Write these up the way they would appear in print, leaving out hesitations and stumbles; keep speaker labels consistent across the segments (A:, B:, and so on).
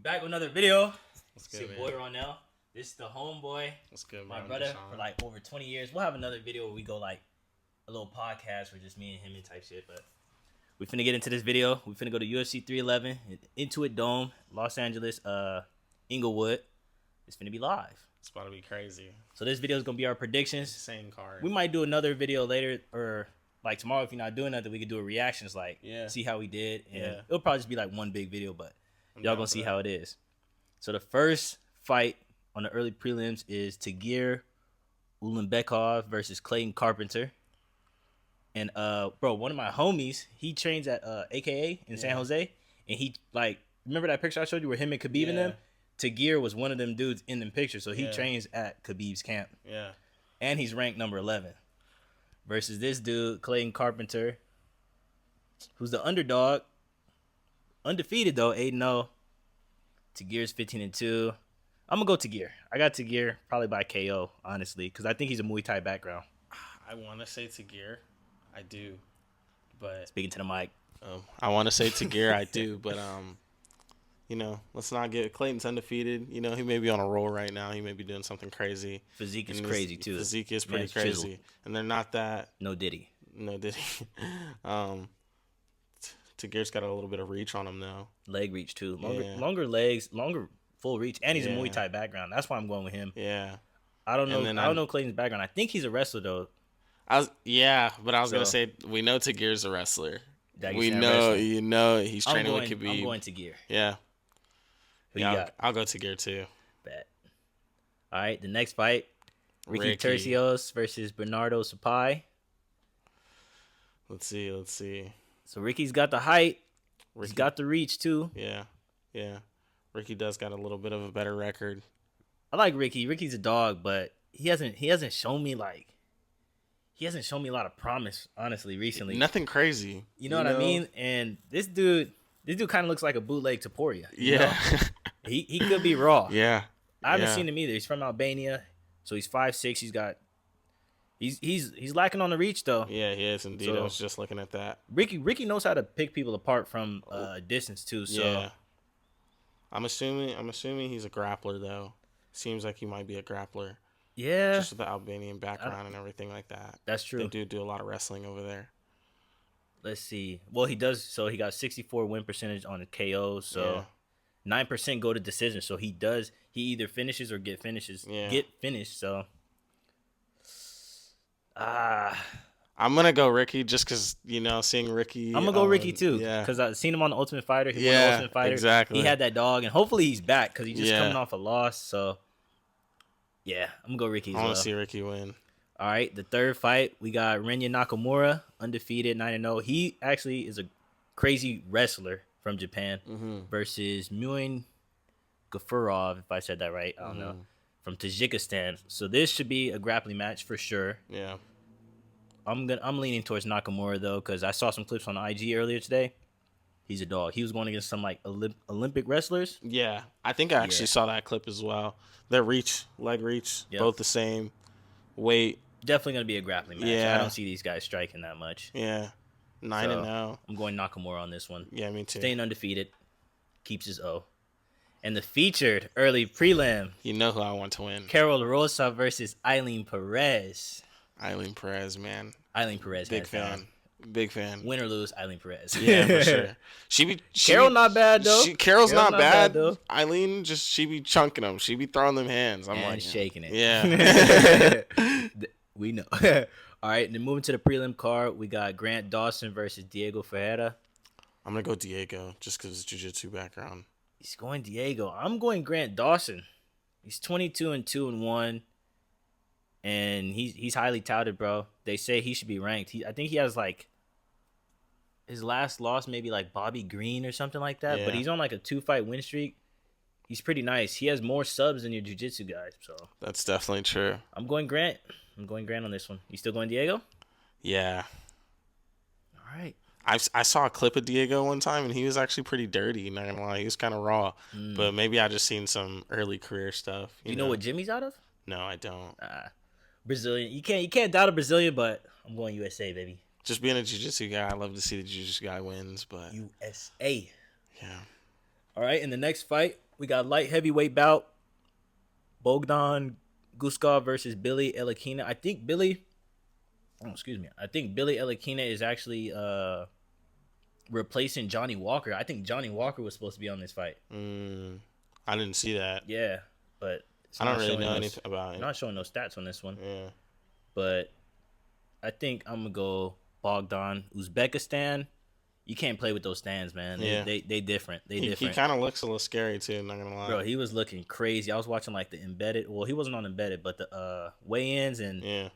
A: back with another video.
B: What's
A: It's
B: good,
A: your
B: man?
A: boy Ronell. This is the homeboy.
B: What's good,
A: My
B: man?
A: brother
B: Deshaun.
A: for like over 20 years. We'll have another video where we go like a little podcast for just me and him and type shit. But we finna get into this video. We finna go to UFC 311, Intuit Dome, Los Angeles, Inglewood. It's finna be live.
B: It's about to be crazy.
A: So this video is gonna be our predictions.
B: Same card.
A: We might do another video later or like tomorrow if you're not doing nothing. We could do a reactions like see how we did. And it'll probably just be like one big video, but y'all gonna see how it is. So the first fight on the early prelims is Tagir Ulanbekov versus Clayton Carpenter. And bro, one of my homies, he trains at AKA in San Jose, and he like remember that picture I showed you where him and Khabib and them? Tagir was one of them dudes in them pictures, so he trains at Khabib's camp. Yeah. And he's ranked number 11. Versus this dude, Clayton Carpenter, who's the underdog. Undefeated though, 8-0. Tagir's 15-2. I'm gonna go Tagir. I got Tagir probably by KO, honestly, because I think he's a Muay Thai background.
B: I want to say Tagir. I do, but
A: speaking to the mic.
B: I want to say Tagir. I do, but let's not get Clayton's undefeated. You know, he may be on a roll right now. He may be doing something crazy.
A: Physique is crazy too.
B: Physique is pretty crazy, chiseled. And they're not that.
A: No Diddy.
B: Tagir's got a little bit of reach on him though.
A: Leg reach too. Longer legs, longer full reach, and he's a Muay Thai background. That's why I'm going with him. Yeah. I don't know. I don't know Clayton's background. I think he's a wrestler though.
B: But I was gonna say we know Tagir's a wrestler. We know, he's training with Khabib.
A: I'm going Tagir.
B: Yeah. I'll go Tagir too.
A: Bet. All right, the next fight, Ricky Tercios versus Bernardo Sapai.
B: Let's see.
A: So Ricky's got the height. He's got the reach too.
B: Yeah. Ricky does got a little bit of a better record.
A: I like Ricky. Ricky's a dog, but he hasn't shown me a lot of promise, honestly, recently.
B: Nothing crazy.
A: You know what I mean? And this dude kind of looks like a bootleg Topuria.
B: Yeah.
A: He could be raw.
B: Yeah.
A: I haven't seen him either. He's from Albania, so he's 5'6". He's lacking on the reach though.
B: Yeah, he is indeed. So, I was just looking at that.
A: Ricky knows how to pick people apart from distance too. So yeah.
B: I'm assuming he's a grappler though. Seems like he might be a grappler.
A: Yeah.
B: Just with the Albanian background and everything like that.
A: That's true.
B: They do a lot of wrestling over there.
A: Let's see. Well, he does. So he got 64 win percentage on the KO. So 9% go to decision. So he either finishes or get finishes. Yeah. Get finished. So
B: I'm gonna go Ricky just because seeing Ricky.
A: I'm gonna go Ricky too. Yeah. Because I've seen him on the Ultimate Fighter. He won the Ultimate Fighter.
B: Exactly.
A: He had that dog, and hopefully he's back because he's just coming off a loss. So yeah, I'm gonna go Ricky.
B: I want to see Ricky win.
A: All right, the third fight, we got Renya Nakamura, undefeated, 9-0. He actually is a crazy wrestler from Japan versus Muin Gafurov, if I said that right. I don't know. From Tajikistan. So this should be a grappling match for sure.
B: Yeah.
A: I'm leaning towards Nakamura though, because I saw some clips on IG earlier today. He's a dog. He was going against some like Olympic wrestlers.
B: Yeah, I think I actually saw that clip as well. Their leg reach, both the same weight.
A: Definitely going to be a grappling match. Yeah. I don't see these guys striking that much.
B: Yeah. 9-0.
A: I'm going Nakamura on this one.
B: Yeah, me too.
A: Staying undefeated. Keeps his O. And the featured early prelim.
B: You know who I want to win.
A: Carol Rosa versus Eileen Perez.
B: Eileen Perez, man.
A: Eileen Perez.
B: Big fan. Big fan.
A: Win or lose, Eileen Perez.
B: Yeah, for sure.
A: Carol not bad though.
B: Carol's not bad though. Eileen she be chunking them. She be throwing them hands. I'm like
A: shaking it.
B: Yeah.
A: We know. All right, and then moving to the prelim card, we got Grant Dawson versus Diego Ferreira.
B: I'm gonna go Diego just because it's jiu-jitsu background.
A: He's going Diego. I'm going Grant Dawson. He's 22-2-1. And he's highly touted, bro. They say he should be ranked. I think he has like his last loss, maybe like Bobby Green or something like that. Yeah. But he's on like a 2-fight win streak. He's pretty nice. He has more subs than your jiu-jitsu guys. So
B: that's definitely true.
A: I'm going Grant. On this one. You still going Diego?
B: Yeah.
A: All right.
B: I saw a clip of Diego one time, and he was actually pretty dirty. Not gonna lie, he was kind of raw. But maybe I just seen some early career stuff.
A: You know what Jimmy's out of?
B: No, I don't.
A: Brazilian. You can't doubt a Brazilian, but I'm going USA, baby.
B: Just being a jiu-jitsu guy, I love to see the jiu-jitsu guy wins, but
A: USA.
B: Yeah.
A: All right, in the next fight, We got light heavyweight bout. Bogdan Guskov versus Billy Elakina. I think Billy Elakina is actually replacing Johnny Walker. I think Johnny Walker was supposed to be on this fight.
B: I didn't see that.
A: Yeah, but
B: I don't really know anything about it.
A: Not showing no stats on this one.
B: Yeah.
A: But I think I'm going to go Bogdan. Uzbekistan, you can't play with those stands, man.
B: Yeah.
A: They different. He
B: kind of looks a little scary, too, not going to lie.
A: Bro, he was looking crazy. I was watching, like, the embedded. Well, he wasn't on embedded, but the weigh-ins, and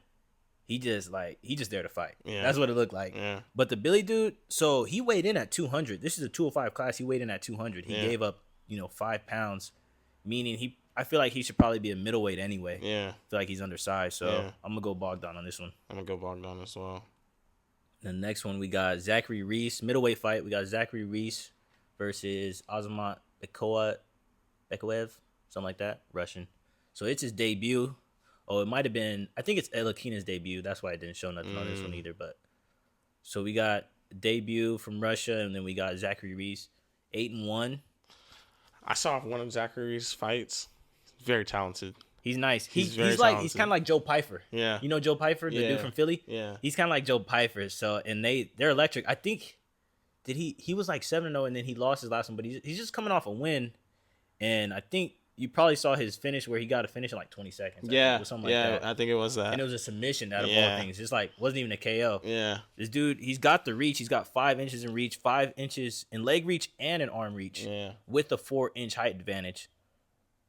A: he just there to fight. Yeah. That's what it looked like.
B: Yeah.
A: But the Billy dude, so he weighed in at 200. This is a 205 class. He weighed in at 200. He gave up, 5 pounds, meaning I feel like he should probably be a middleweight anyway.
B: Yeah. I
A: feel like he's undersized, so I'm going to go Bogdan on this one.
B: I'm going to go Bogdan as well.
A: The next one, we got Zachary Reese. Middleweight fight. We got Zachary Reese versus Azamat Bekoev, something like that, Russian. So it's his debut. Oh, it might have been, I think it's Elakina's debut. That's why I didn't show nothing on this one either. But so we got debut from Russia, and then we got Zachary Reese, 8-1.
B: I saw one of Zachary's fights. Very talented.
A: He's nice. He's kind of like Joe Pyfer.
B: Yeah.
A: You know Joe Pyfer, the dude from Philly?
B: Yeah.
A: He's kind of like Joe Pyfer. So, and they're electric. I think, he was like 7-0, and then he lost his last one, but he's just coming off a win. And I think you probably saw his finish where he got a finish in like 20 seconds.
B: Yeah. I think it was that.
A: And it was a submission out of all things. Just like, wasn't even a KO.
B: Yeah.
A: This dude, he's got the reach. He's got 5 inches in reach, 5 inches in leg reach, and an arm reach.
B: Yeah.
A: With a 4-inch height advantage.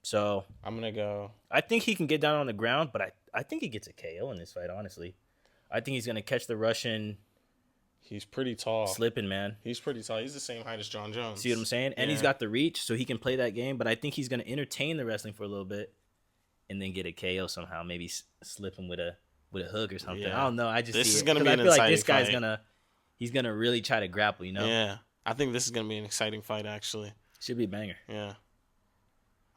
A: So
B: I'm going to go.
A: I think he can get down on the ground, but I think he gets a KO in this fight, honestly. I think he's going to catch the Russian.
B: He's pretty tall.
A: Slipping, man.
B: He's pretty tall. He's the same height as John Jones.
A: See what I'm saying? And he's got the reach, so he can play that game. But I think he's going to entertain the wrestling for a little bit and then get a KO somehow. Maybe slip him with a hook or something. Yeah. I don't know. I just
B: this
A: see
B: is going to be an
A: exciting
B: exciting
A: this guy's
B: fight.
A: He's going to really try to grapple,
B: Yeah. I think this is going to be an exciting fight, actually.
A: Should be a banger.
B: Yeah.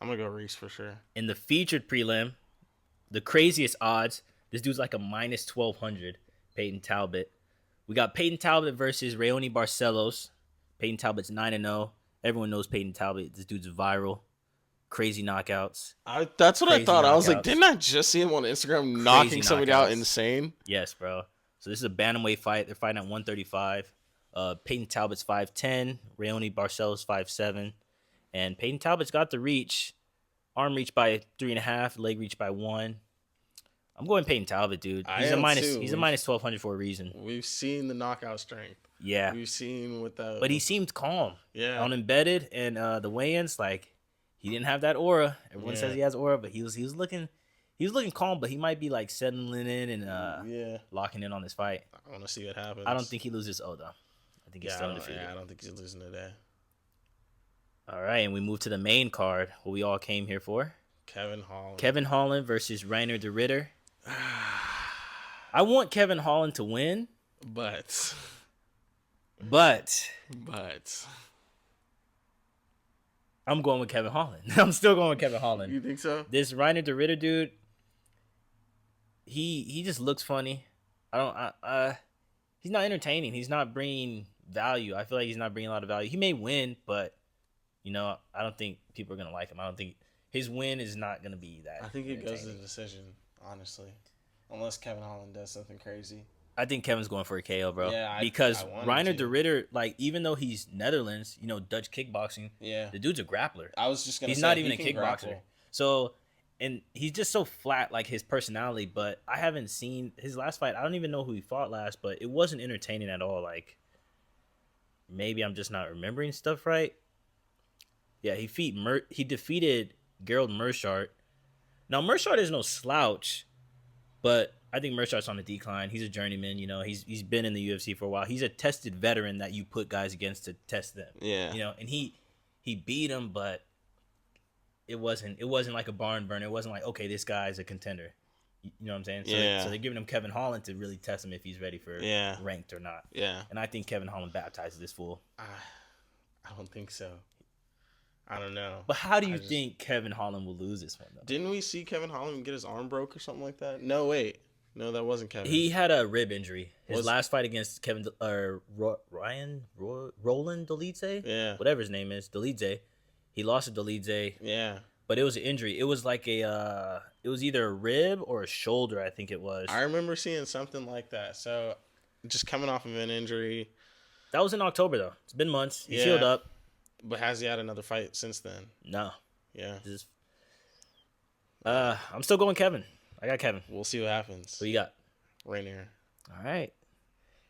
B: I'm going to go Reese for sure.
A: In the featured prelim, the craziest odds, this dude's like a minus 1,200, Peyton Talbot. We got Peyton Talbot versus Raoni Barcelos. Peyton Talbot's 9-0. Everyone knows Peyton Talbot. This dude's viral. Crazy knockouts.
B: That's what I thought. I was like, didn't I just see him on Instagram knocking somebody out insane?
A: Yes, bro. So this is a bantamweight fight. They're fighting at 135. Peyton Talbot's 5'10". Raoni Barcelos 5'7". And Peyton Talbot's got the reach. Arm reach by 3.5. Leg reach by 1. I'm going Peyton Talbot, dude. He's a minus 1,200 for a reason.
B: We've seen the knockout strength.
A: Yeah.
B: We've seen with the.
A: But he seemed calm.
B: Yeah.
A: On embedded and the weigh-ins, like he didn't have that aura. Everyone says he has aura, but he was looking calm. But he might be like settling in and locking in on this fight.
B: I want to see what happens.
A: I don't think he loses though. I think he's still undefeated.
B: Yeah, I don't think he's losing today.
A: All right, and we move to the main card, what we all came here for. Kevin Holland versus Reiner de Ritter. I want Kevin Holland to win,
B: but
A: I'm going with Kevin Holland. I'm still going with Kevin Holland.
B: You think so?
A: This Reiner de Ritter dude, he just looks funny. He's not entertaining. He's not bringing value. I feel like he's not bringing a lot of value. He may win, but I don't think people are gonna like him. I don't think his win is not gonna be that.
B: I think it goes to the decision, honestly, unless Kevin Holland does something crazy.
A: I think Kevin's going for a KO, bro.
B: Yeah,
A: because Reiner de Ritter, like, even though he's Netherlands, Dutch kickboxing, the dude's a grappler.
B: I was just gonna say
A: he's not even a kickboxer.
B: Grapple.
A: So, and he's just so flat, like his personality. But I haven't seen his last fight. I don't even know who he fought last, but it wasn't entertaining at all. Like, maybe I'm just not remembering stuff right. Yeah, he defeated Gerald Meerschaert. Now, Meerschaert is no slouch, but I think Meerschaert's on the decline. He's a journeyman, He's been in the UFC for a while. He's a tested veteran that you put guys against to test them.
B: Yeah.
A: And he beat him, but it wasn't like a barn burner. It wasn't like, okay, this guy's a contender. You know what I'm saying? So they're giving him Kevin Holland to really test him if he's ready for ranked or not.
B: Yeah.
A: And I think Kevin Holland baptizes this fool.
B: I don't think so. I don't know.
A: But how do you think Kevin Holland will lose this one, though?
B: Didn't we see Kevin Holland get his arm broke or something like that? No, wait. No, that wasn't Kevin.
A: He had a rib injury. His last fight against Roland Dolidze?
B: Yeah.
A: Whatever his name is, Dolidze. He lost to Dolidze.
B: Yeah.
A: But it was an injury. It was like it was either a rib or a shoulder, I think it was.
B: I remember seeing something like that. So, just coming off of an injury.
A: That was in October, though. It's been months. He healed up.
B: But has he had another fight since then?
A: No.
B: Yeah.
A: I'm still going Kevin. I got Kevin.
B: We'll see what happens.
A: Who you got?
B: Rainier.
A: All right.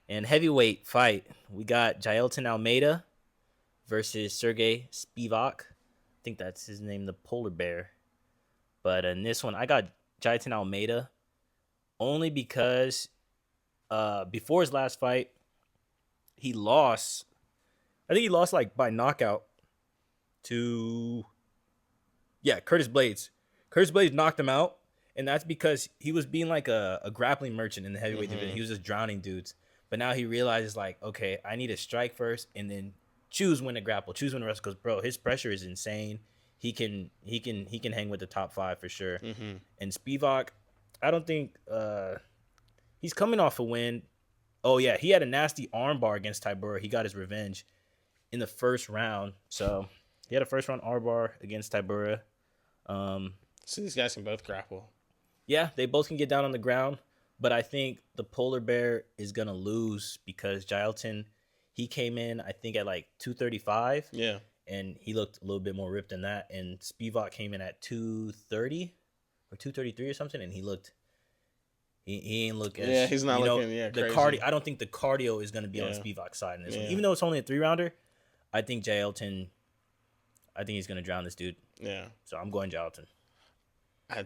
A: And heavyweight fight, we got Jailton Almeida versus Sergey Spivak. I think that's his name, the polar bear. But in this one, I got Jailton Almeida only because before his last fight, he lost. I think he lost like by knockout to Curtis Blades. Curtis Blades knocked him out, and that's because he was being like a grappling merchant in the heavyweight division. He was just drowning dudes. But now he realizes like, okay, I need to strike first and then choose when to grapple, choose when to wrestle. Because bro, his pressure is insane. He can hang with the top 5 for sure. And Spivak, I don't think he's coming off a win. Oh yeah, he had a nasty armbar against Tybura. He got his revenge in the first round. So he had a first round armbar against Tybura.
B: So these guys can both grapple.
A: Yeah, they both can get down on the ground. But I think the polar bear is going to lose because Jailton, he came in, I think, at like 235.
B: Yeah.
A: And he looked a little bit more ripped than that. And Spivak came in at 230 or 233 or something. And he ain't look as...
B: Yeah, he's not looking, crazy.
A: I don't think the cardio is going to be on Spivak's side in this one. Even though it's only a 3-rounder, I think Jailton, he's going to drown this dude.
B: Yeah.
A: So I'm going Jailton.
B: I'm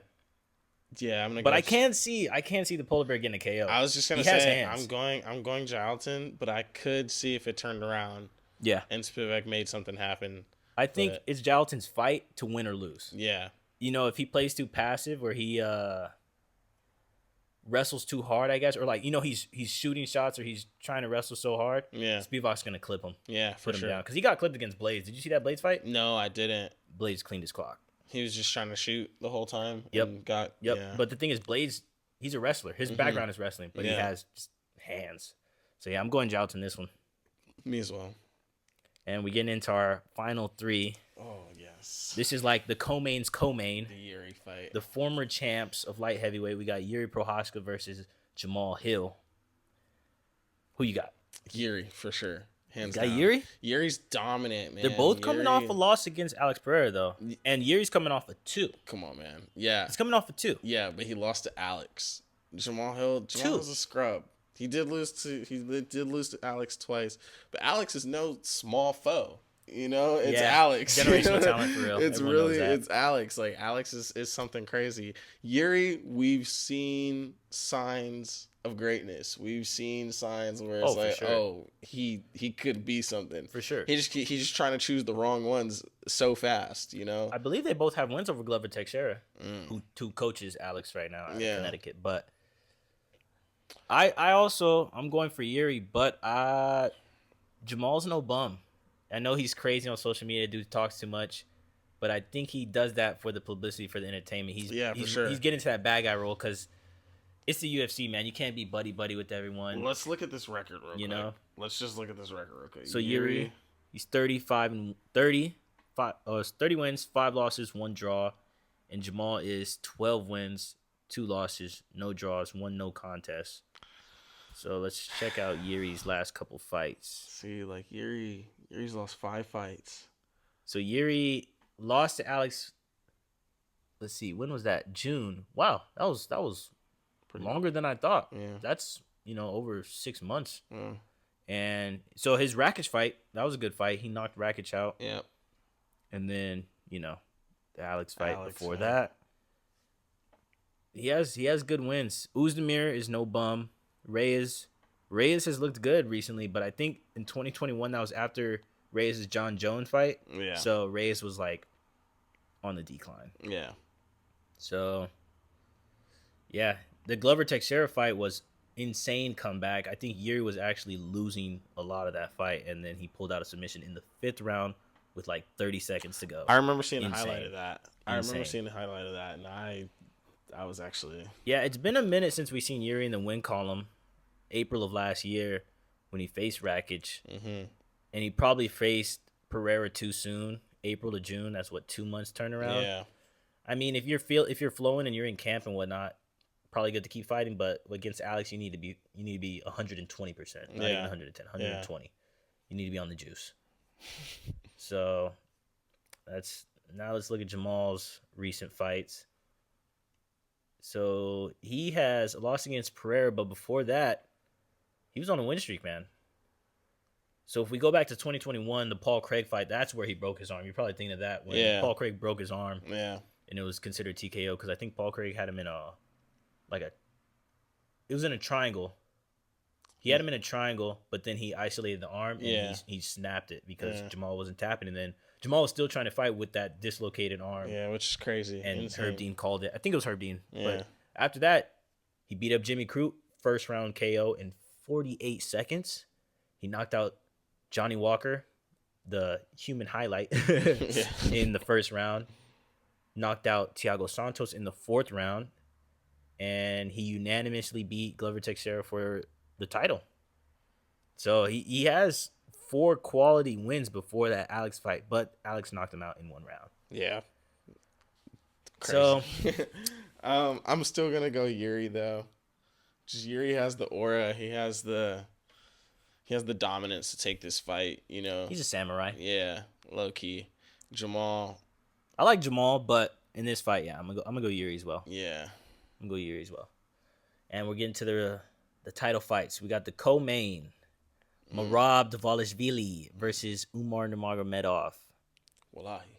B: gonna.
A: But I can't see the polar bear getting a KO.
B: I was just gonna say I'm going Jailton, but I could see if it turned around.
A: Yeah.
B: And Spivak made something happen.
A: I think it's Jailton's fight to win or lose.
B: Yeah.
A: If he plays too passive or he wrestles too hard, I guess, or like he's shooting shots or he's trying to wrestle so hard.
B: Yeah.
A: Spivak's gonna clip him.
B: Yeah,
A: put him down because he got clipped against Blades. Did you see that Blades fight?
B: No, I didn't.
A: Blades cleaned his clock.
B: He was just trying to shoot the whole time.
A: Yep.
B: And yeah.
A: But the thing is, Blades, he's a wrestler. His background is wrestling, but he has just hands. So yeah, I'm going Jailton this one.
B: Me as well.
A: And we get into our final 3.
B: Oh yes.
A: This is like the co-main's co-main.
B: The Yuri fight.
A: The former champs of light heavyweight. We got Yuri Prohaska versus Jamal Hill. Who you got?
B: Yuri for sure. Hands
A: down.
B: Yuri? Yuri's dominant, man.
A: They're both coming off a loss against Alex Pereira, though. And Yuri's coming off a 2.
B: Come on, man. Yeah.
A: He's coming off a 2.
B: Yeah, but he lost to Alex. Jamal was a scrub. He did lose to Alex twice. But Alex is no small foe. It's Alex.
A: Generational talent for real.
B: It's Alex. Like Alex is something crazy. Yuri, we've seen signs of greatness. We've seen signs where it's he could be something.
A: For sure.
B: He's just trying to choose the wrong ones so fast,
A: I believe they both have wins over Glover Teixeira, who coaches Alex right now in Connecticut. But I'm going for Yuri, but Jamal's no bum. I know he's crazy on social media, dude talks too much, but I think he does that for the publicity, for the entertainment.
B: For sure.
A: He's getting to that bad guy role because it's the UFC, man. You can't be buddy-buddy with everyone.
B: Let's look at this record real quick. Let's just look at this record real quick.
A: So Yuri, he's 35 and 30. 30 wins, 5 losses, 1 draw. And Jamal is 12 wins, 2 losses, no draws, 1 no contest. So let's check out Yuri's last couple fights.
B: See, like Yuri's lost 5 fights.
A: So Yuri lost to Alex. Let's see, when was that? June. Wow, that was pretty longer than I thought. Yeah. That's, over 6 months. Yeah. And so his Rakic fight, that was a good fight. He knocked Rakic out.
B: Yep.
A: And then, the Alex fight before that. He has good wins. Uzdemir is no bum. Reyes has looked good recently, but I think in 2021 that was after Reyes' John Jones fight.
B: Yeah.
A: So Reyes was like on the decline.
B: Yeah.
A: So yeah, the Glover Teixeira fight was insane comeback. I think Yuri was actually losing a lot of that fight, and then he pulled out a submission in the 5th round with like 30 seconds to go.
B: I remember seeing the highlight of that. And I was actually...
A: Yeah, it's been a minute since we seen Yuri in the win column. April of last year when he faced Rakic. Mm-hmm. And he probably faced Pereira too soon. April to June. That's what 2 months turnaround.
B: Yeah.
A: I mean, if you're flowing and you're in camp and whatnot, probably good to keep fighting. But against Alex, you need to be 120%, not even 110, 120. Yeah. You need to be on the juice. So now let's look at Jamal's recent fights. So he has lost against Pereira, but before that, he was on a win streak, man. So if we go back to 2021, the Paul Craig fight, that's where he broke his arm. You're probably thinking of that when Paul Craig broke his arm.
B: Yeah.
A: And it was considered TKO because I think Paul Craig had him in it was in a triangle. He had him in a triangle, but then he isolated the arm and he snapped it because Jamal wasn't tapping. And then Jamal was still trying to fight with that dislocated arm.
B: Yeah, which is crazy.
A: And insane. Herb Dean called it. I think it was Herb Dean. Yeah. But after that, he beat up Jimmy Crute, first round KO in 48 seconds. He knocked out Johnny Walker, the human highlight, in the first round. Knocked out Thiago Santos in the fourth round. And he unanimously beat Glover Teixeira for the title. So he has 4 quality wins before that Alex fight, but Alex knocked him out in 1 round.
B: Yeah.
A: Crazy.
B: So I'm still gonna go Yuri though. Just Yuri has the aura. He has the dominance to take this fight. You know,
A: he's a samurai.
B: Yeah, low key. Jamal.
A: I like Jamal, but in this fight, I'm gonna go Yuri as well.
B: Yeah,
A: I'm gonna go Yuri as well. And we're getting to the title fights. We got the co-main. Merab Dvalishvili versus Umar Nurmagomedov.
B: Wallahi.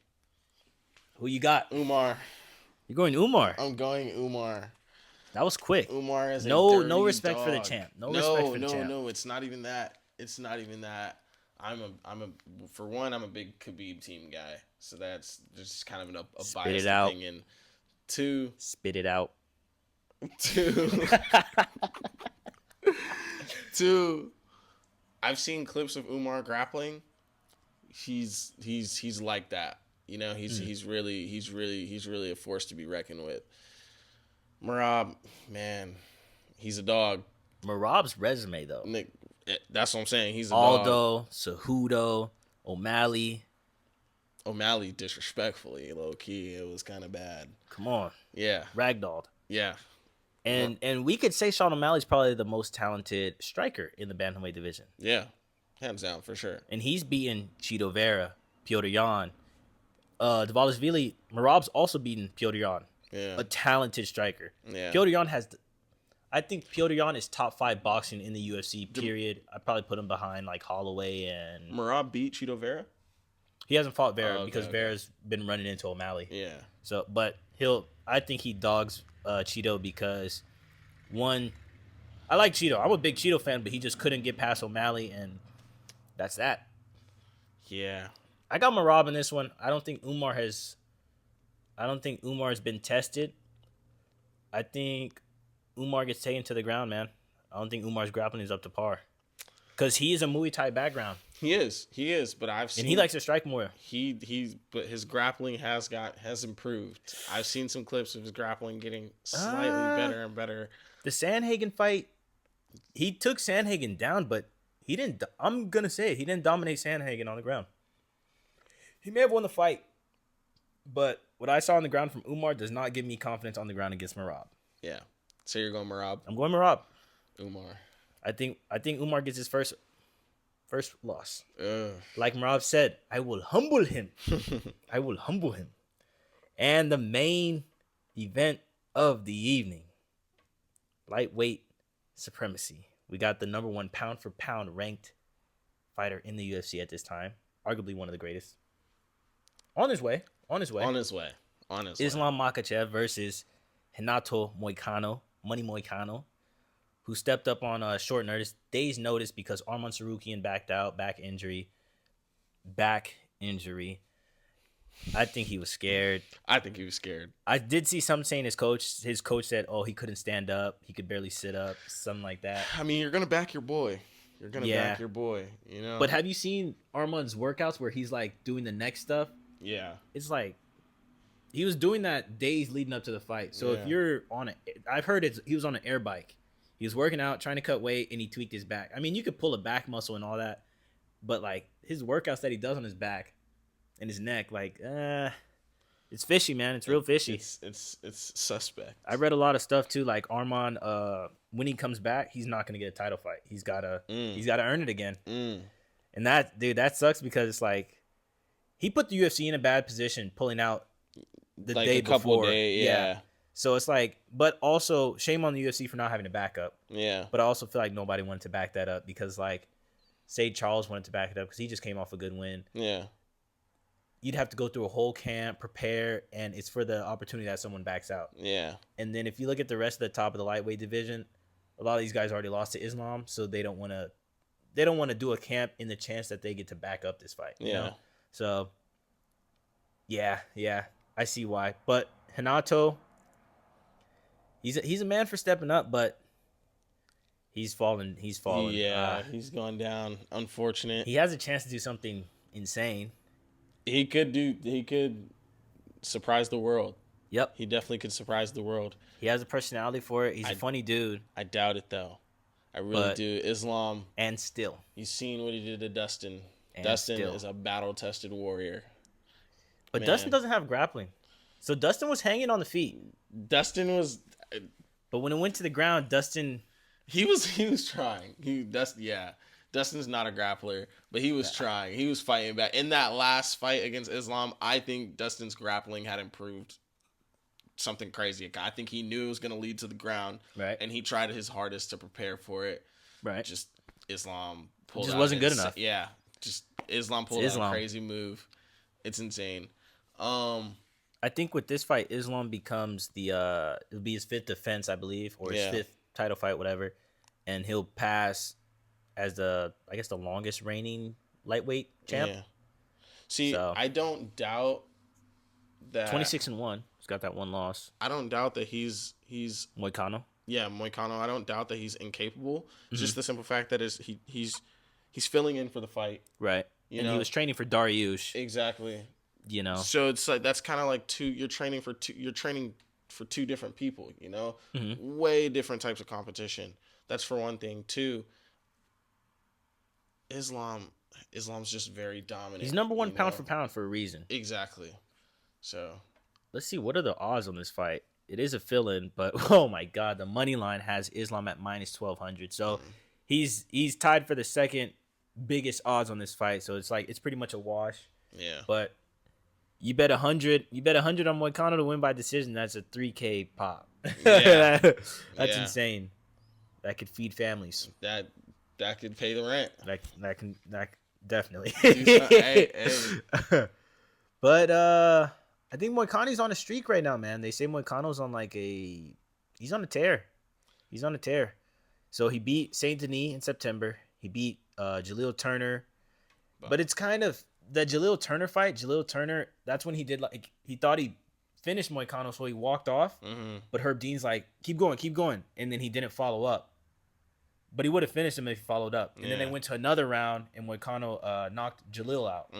A: Who you got?
B: Umar.
A: You're going Umar.
B: I'm going Umar.
A: That was quick.
B: Umar is
A: no respect for the champ. No respect for the champ.
B: No, it's not even that. It's not even that. I'm a big Khabib team guy. So that's just kind of a biased opinion. 2.
A: Spit it out.
B: 2. I've seen clips of Umar grappling. He's like that. You know, he's really a force to be reckoned with. Merab, man, he's a dog.
A: Merab's resume though.
B: Nick, that's what I'm saying. He's a
A: Aldo,
B: dog.
A: Cejudo, O'Malley.
B: O'Malley disrespectfully, low key, it was kind of bad.
A: Come on.
B: Yeah.
A: Ragdolled.
B: Yeah.
A: And we could say Sean O'Malley's probably the most talented striker in the bantamweight division.
B: Yeah. Hands down, for sure.
A: And he's beaten Chito Vera, Piotr Jan. Dvalishvili, Merab's also beaten Piotr Jan.
B: Yeah.
A: A talented striker.
B: Yeah.
A: Piotr Jan I think Piotr Jan is top 5 boxing in the UFC, period. I'd probably put him behind like Holloway and...
B: Merab beat Chito Vera?
A: He hasn't fought Vera because Vera's been running into O'Malley.
B: Yeah.
A: So, but I think he dogs Chito because, one, I like Chito. I'm a big Chito fan, but he just couldn't get past O'Malley, and that's that.
B: Yeah.
A: I got Merab in this one. I don't think Umar has been tested. I think Umar gets taken to the ground, man. I don't think Umar's grappling is up to par. Because he is a Muay Thai background.
B: He is, but I've seen...
A: And he likes to strike more.
B: But his grappling has improved. I've seen some clips of his grappling getting slightly better and better.
A: The Sandhagen fight, he took Sandhagen down, but he didn't... I'm going to say it, he didn't dominate Sandhagen on the ground. He may have won the fight, but what I saw on the ground from Umar does not give me confidence on the ground against Merab.
B: Yeah. So you're going Merab?
A: I'm going Merab.
B: Umar.
A: I think Umar gets his first loss.
B: Ugh.
A: Like Merab said, I will humble him. I will humble him. And the main event of the evening, lightweight supremacy. We got the number 1 pound for pound ranked fighter in the UFC at this time, arguably one of the greatest. On his way. Islam Makhachev versus Renato Moicano, Money Moicano, who stepped up on short days notice because Arman Sarukian backed out, back injury. I think he was scared. I did see some saying his coach said, he couldn't stand up. He could barely sit up, something like that.
B: I mean, you're going to back your boy. Back your boy, you know.
A: But have you seen Arman's workouts where he's like doing the neck stuff?
B: Yeah.
A: It's like he was doing that days leading up to the fight. So if you're on it, I've heard he was on an air bike. He was working out, trying to cut weight, and he tweaked his back. I mean, you could pull a back muscle and all that, but like his workouts that he does on his back, in his neck. Like, it's fishy, man. It's real fishy.
B: It's suspect.
A: I read a lot of stuff too. Like Arman, when he comes back, he's not gonna get a title fight. He's gotta earn it again. And that sucks because it's like he put the UFC in a bad position, pulling out the
B: like
A: day
B: a couple
A: before.
B: Days, yeah.
A: So it's like, but also shame on the UFC for not having a backup.
B: Yeah.
A: But I also feel like nobody wanted to back that up because like, say Charles wanted to back it up because he just came off a good win.
B: Yeah.
A: You'd have to go through a whole camp, prepare, and it's for the opportunity that someone backs out.
B: Yeah.
A: And then if you look at the rest of the top of the lightweight division, a lot of these guys already lost to Islam, so they don't want to do a camp in the chance that they get to back up this fight. You know? So yeah, I see why. But Renato, he's a man for stepping up, but he's fallen.
B: Yeah, he's gone down. Unfortunate.
A: He has a chance to do something insane.
B: He could surprise the world.
A: Yep.
B: He definitely could surprise the world.
A: He has a personality for it. He's a funny dude.
B: I doubt it though. I really do. Islam.
A: And still.
B: You've seen what he did to Dustin. Dustin is a battle-tested warrior.
A: But Dustin doesn't have grappling. So Dustin was hanging on the feet.
B: Dustin was.
A: But when it went to the ground, Dustin.
B: He was trying. Dustin's not a grappler, but he was trying. He was fighting back. In that last fight against Islam, I think Dustin's grappling had improved something crazy. I think he knew it was going to lead to the ground,
A: right?
B: And he tried his hardest to prepare for it.
A: Right.
B: Just Islam pulled
A: just
B: out.
A: Wasn't good enough.
B: Yeah. Just Islam pulled out a crazy move. It's insane.
A: I think with this fight, Islam becomes it'll be his 5th defense, I believe, or his 5th title fight, whatever, and he'll pass as the longest reigning lightweight champ. Yeah.
B: See, I don't doubt that
A: 26-1. He's got that one loss.
B: I don't doubt that he's
A: Moicano.
B: Yeah, Moicano. I don't doubt that he's incapable. It's just the simple fact that he's filling in for the fight.
A: Right. He was training for Dariush.
B: Exactly.
A: You know.
B: So it's like that's kind of like you're training for two different people, you know? Mm-hmm. Way different types of competition. That's for one thing. Two, Islam's just very dominant.
A: He's number 1 pound for pound for a reason.
B: Exactly. So
A: let's see, what are the odds on this fight? It is a fill-in, but oh my god, the money line has Islam at -1200. So he's tied for the second biggest odds on this fight. So it's like it's pretty much a wash.
B: Yeah.
A: But you bet 100 on Moicano to win by decision. That's a $3,000 pop. Yeah. That's insane. That could feed families.
B: That could pay the rent.
A: That definitely.
B: Hey.
A: But I think Moicano's on a streak right now, man. They say Moicano's on he's on a tear. He's on a tear. So he beat Saint Denis in September. He beat Jaleel Turner. But it's kind of the Jaleel Turner fight. Jaleel Turner, that's when he did he thought he finished Moicano, so he walked off. Mm-hmm. But Herb Dean's like, keep going. And then he didn't follow up. But he would have finished him if he followed up. And then they went to another round, and Moicano knocked Jaleel out.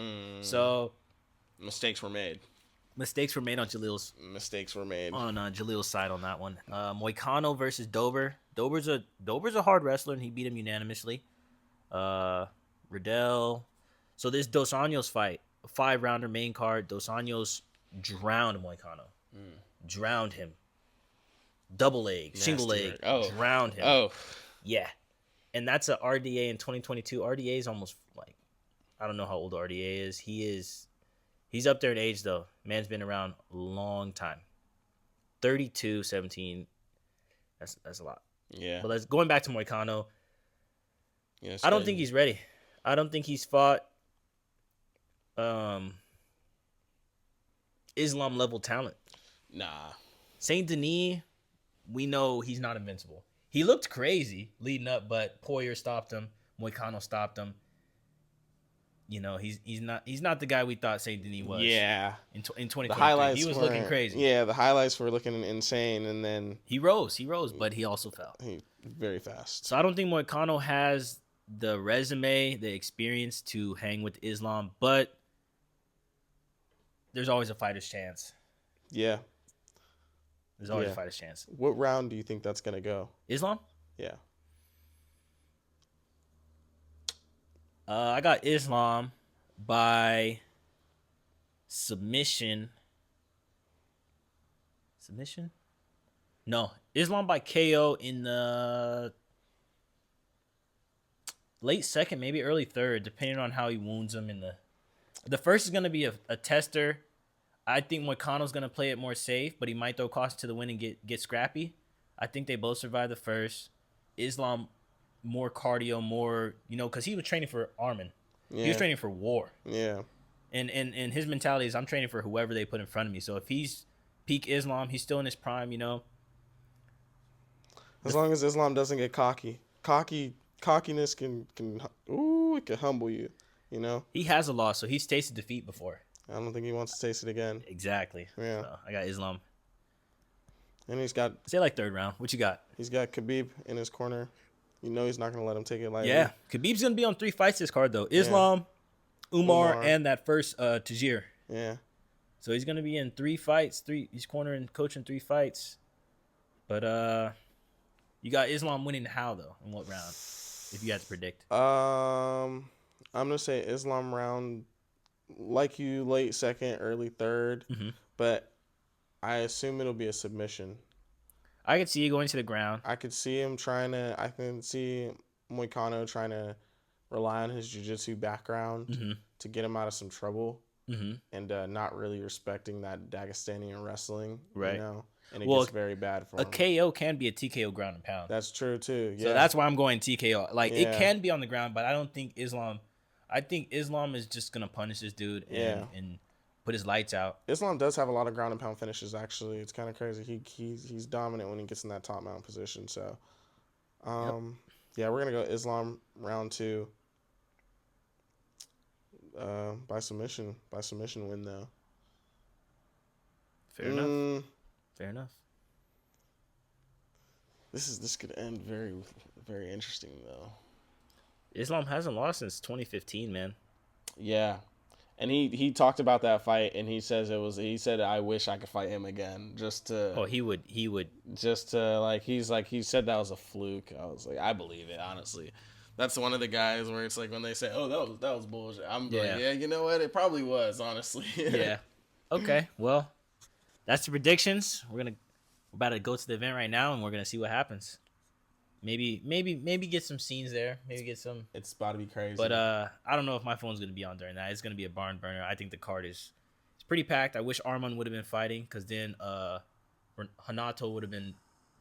A: So
B: mistakes were made.
A: Mistakes were made on Jaleel's.
B: Mistakes were made
A: on Jaleel's side on that one. Moicano versus Dober. Dober's a hard wrestler, and he beat him unanimously. Riddell. So this Dos Anjos fight, a 5-rounder main card. Dos Anjos drowned Moicano. Drowned him. Double leg, single leg. Drowned him.
B: Oh.
A: Yeah. And that's a RDA in 2022. RDA is almost I don't know how old RDA is. He's up there in age, though. Man's been around a long time. 32, 17. That's a lot.
B: Yeah.
A: But going back to Moicano.
B: Yeah,
A: I don't think he's ready. I don't think he's fought Islam level talent.
B: Nah.
A: Saint Denis, we know he's not invincible. He looked crazy leading up, but Poirier stopped him. Moicano stopped him. You know, he's not the guy we thought Saint Denis was.
B: Yeah.
A: In 2023, he was looking crazy.
B: Yeah, the highlights were looking insane, and then
A: he rose, but he also fell.
B: Very fast.
A: So I don't think Moicano has the resume, the experience to hang with Islam, but there's always a fighter's chance.
B: Yeah.
A: There's always a fighter's chance.
B: What round do you think that's gonna go?
A: Islam?
B: Yeah.
A: I got Islam by submission. Submission? No, Islam by KO in the late second, maybe early third, depending on how he wounds him. The first is gonna be a tester. I think Moicano's gonna play it more safe, but he might throw caution to the wind and get scrappy. I think they both survive the first. Islam more cardio, more because he was training for Arman. Yeah. He was training for war.
B: Yeah.
A: And his mentality is I'm training for whoever they put in front of me. So if he's peak Islam, he's still in his prime.
B: As long as Islam doesn't get cocky. Cockiness can it can humble you.
A: He has a loss, so he's tasted defeat before.
B: I don't think he wants to taste it again.
A: Exactly.
B: Yeah.
A: So I got Islam.
B: And he's got...
A: Say like third round. What you got?
B: He's got Khabib in his corner. He's not going to let him take it lightly.
A: Yeah. Khabib's going to be on 3 fights this card, though. Islam, Umar, and that first Tajir.
B: Yeah.
A: So he's going to be in 3 fights. He's coaching 3 fights. But you got Islam winning how, though? In what round? If you had to predict.
B: I'm going to say Islam round... like you, late second, early third, but I assume it'll be a submission.
A: I could see you going to the ground.
B: I could see him I can see Moicano trying to rely on his jiu-jitsu background to get him out of some trouble and not really respecting that Dagestani wrestling,
A: right?
B: And it gets very bad for him.
A: A KO can be a TKO ground and pound.
B: That's true, too. Yeah.
A: So that's why I'm going TKO. It can be on the ground, but I don't think Islam... I think Islam is just going to punish this dude and put his lights out.
B: Islam does have a lot of ground and pound finishes, actually. It's kind of crazy. He's dominant when he gets in that top mount position. So, yeah, we're going to go Islam round 2 by submission. By submission win, though.
A: Fair enough. Fair enough.
B: This could end very, very interesting, though.
A: Islam hasn't lost since 2015, man.
B: Yeah. And he talked about that fight, and he said I wish I could fight him again just to...
A: Oh, he would.
B: Just to, he said that was a fluke. I was like, I believe it, honestly. That's one of the guys where it's like when they say, oh, that was bullshit. I'm like, yeah, you know what? It probably was, honestly.
A: Yeah. Okay, well, that's the predictions. We're about to go to the event right now, and we're going to see what happens. Maybe get some scenes there. Maybe get some.
B: It's about to be crazy.
A: But I don't know if my phone's gonna be on during that. It's gonna be a barn burner. I think the card it's pretty packed. I wish Arman would have been fighting because then Hanato would have been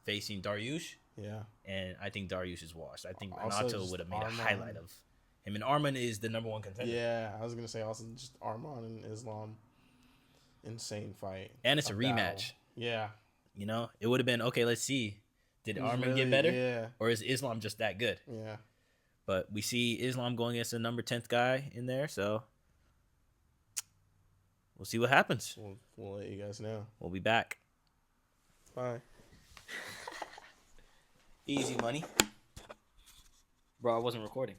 A: facing Dariush.
B: Yeah.
A: And I think Dariush is washed. I think Hanato would have made a highlight of him. And Arman is the number 1 contender.
B: Yeah, I was gonna say also just Arman and Islam, insane fight.
A: And it's a rematch.
B: Yeah.
A: It would have been okay. Let's see. Did Arman get better?
B: Yeah.
A: Or is Islam just that good?
B: Yeah.
A: But we see Islam going against the number 10th guy in there, so we'll see what happens.
B: We'll let you guys know.
A: We'll be back.
B: Bye.
A: Easy money. Bro, I wasn't recording.